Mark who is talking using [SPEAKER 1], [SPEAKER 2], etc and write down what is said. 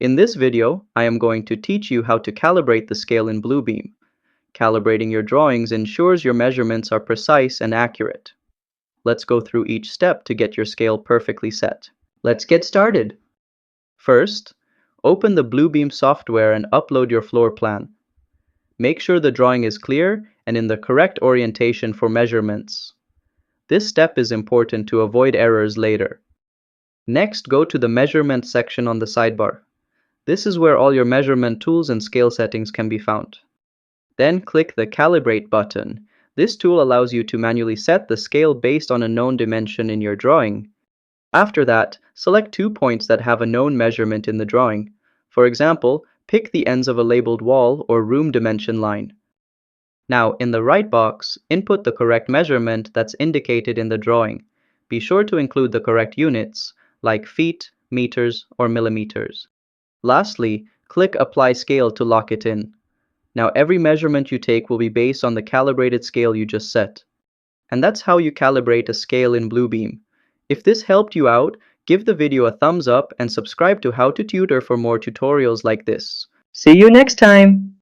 [SPEAKER 1] In this video, I am going to teach you how to calibrate the scale in Bluebeam. Calibrating your drawings ensures your measurements are precise and accurate. Let's go through each step to get your scale perfectly set. Let's get started. First, open the Bluebeam software and upload your floor plan. Make sure the drawing is clear and in the correct orientation for measurements. This step is important to avoid errors later. Next, go to the measurement section on the sidebar. This is where all your measurement tools and scale settings can be found. Then click the Calibrate button. This tool allows you to manually set the scale based on a known dimension in your drawing. After that, select 2 points that have a known measurement in the drawing. For example, pick the ends of a labeled wall or room dimension line. Now, in the right box, input the correct measurement that's indicated in the drawing. Be sure to include the correct units, like feet, meters, or millimeters. Lastly, click Apply Scale to lock it in. Now every measurement you take will be based on the calibrated scale you just set. And that's how you calibrate a scale in Bluebeam. If this helped you out, give the video a thumbs up and subscribe to How to Tutor for more tutorials like this. See you next time!